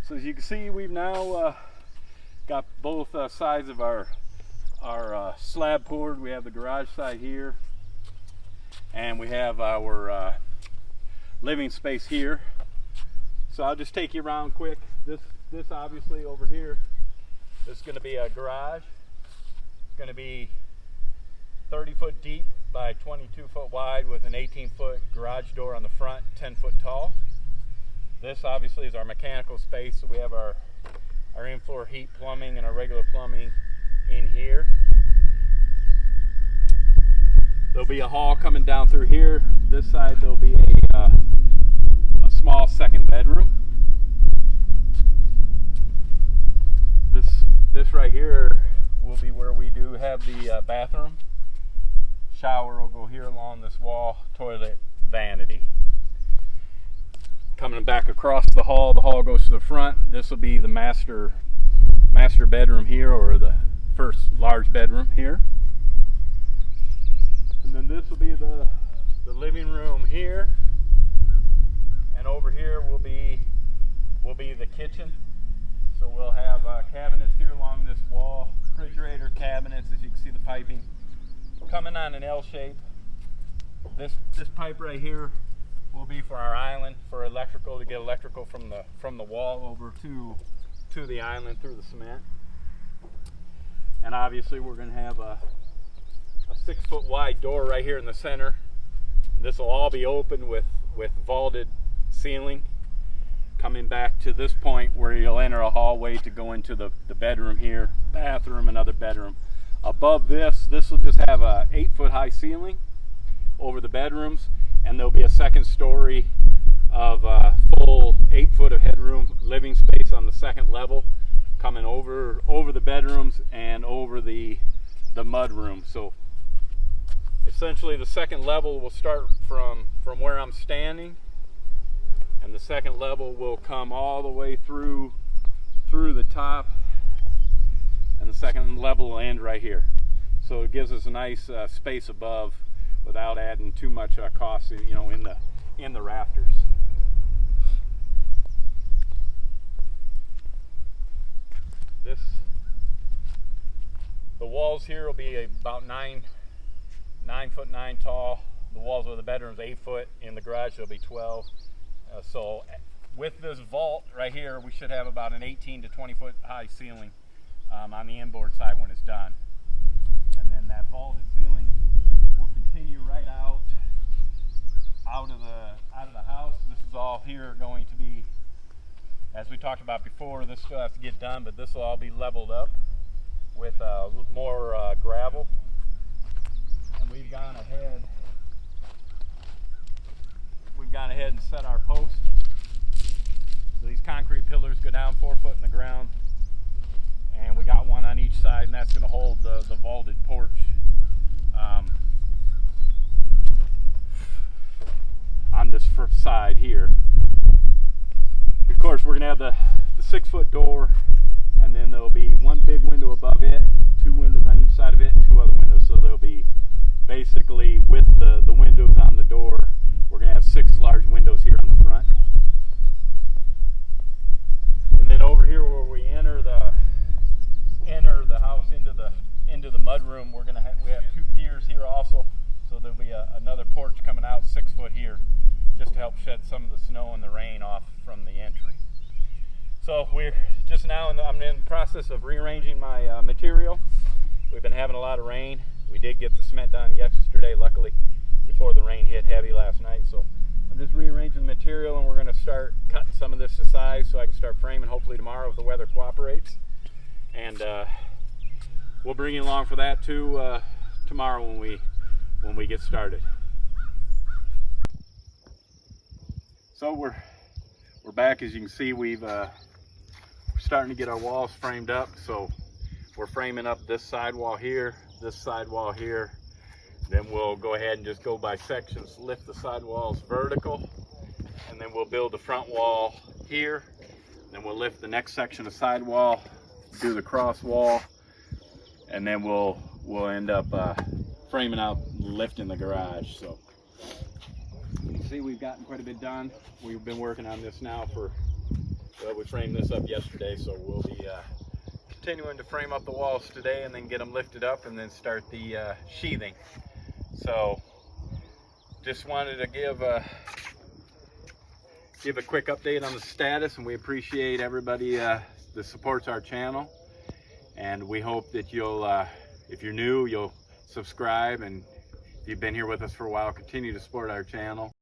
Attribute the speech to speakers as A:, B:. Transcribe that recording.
A: So as you can see, we've now got both sides of our slab poured. We have the garage side here, and we have our living space here. So I'll just take you around quick. This obviously over here, this is going to be a garage. It's going to be 30 foot deep by 22 foot wide with an 18 foot garage door on the front, 10 foot tall. This obviously is our mechanical space, so we have our in-floor heat plumbing and our regular plumbing in here. There'll be a hall coming down through here. This side there'll be a small second bedroom. This right here will be where we do have the bathroom. Shower will go here along this wall, toilet, vanity. Coming back across the hall goes to the front. This will be the master bedroom here, or the first large bedroom here. And then this will be the living room here. And over here will be the kitchen. So we'll have cabinets here along this wall, refrigerator cabinets, as you can see the piping coming on an L shape. This pipe right here will be for our island, for electrical, to get electrical from the wall over to the island through the cement. And obviously we're going to have a 6 foot wide door right here in the center. This will all be open with vaulted ceiling, coming back to this point where you'll enter a hallway to go into the bedroom here, bathroom, another bedroom. Above this will just have a 8 foot high ceiling over the bedrooms, and there'll be a second story of full 8 foot of headroom living space on the second level, coming over the bedrooms and over the mud room. So essentially the second level will start from where I'm standing, and the second level will come all the way through the top, and the second level will end right here. So it gives us a nice space above without adding too much cost, in the rafters. The walls here will be about 9 foot 9 tall. The walls of the bedrooms 8 foot. In the garage they'll be 12. So with this vault right here, we should have about an 18 to 20 foot high ceiling on the inboard side when it's done. And then that vaulted ceiling will continue right out of the house. This is all here going to be, as we talked about before, this still has to get done, but this will all be leveled up with more gravel. And we've gone ahead and set our posts. So these concrete pillars go down 4 foot in the ground, and we got one on each side, and that's going to hold the vaulted porch. On this first side here. Of course, we're going to have the 6 foot door, and then there'll be one big window above it, 2 windows on each side of it, and 2 other windows. So there'll be basically, with the windows on the door, we're going to have 6 large windows here on the front. And then over here where we enter the house into the mud room, we have 2 piers here also. So there'll be another porch coming out 6 foot here, just to help shed some of the snow and the rain off from the entry. So we're just now I'm in the process of rearranging my material. We've been having a lot of rain. We did get the cement done yesterday, luckily, before the rain hit heavy last night. So I'm just rearranging the material, and we're going to start cutting some of this to size so I can start framing hopefully tomorrow if the weather cooperates. And we'll bring you along for that too tomorrow when we get started. So we're back. As you can see, we're starting to get our walls framed up. So we're framing up this sidewall here, this sidewall here. Then we'll go ahead and just go by sections, lift the sidewalls vertical, and then we'll build the front wall here. Then we'll lift the next section of sidewall, do the cross wall, and then we'll end up framing out, lifting the garage. So you can see we've gotten quite a bit done. We've been working on this now for But we framed this up yesterday, so we'll be continuing to frame up the walls today and then get them lifted up and then start the sheathing. So just wanted to give a quick update on the status, and we appreciate everybody that supports our channel, and we hope that you'll if you're new, you'll subscribe, and if you've been here with us for a while, continue to support our channel.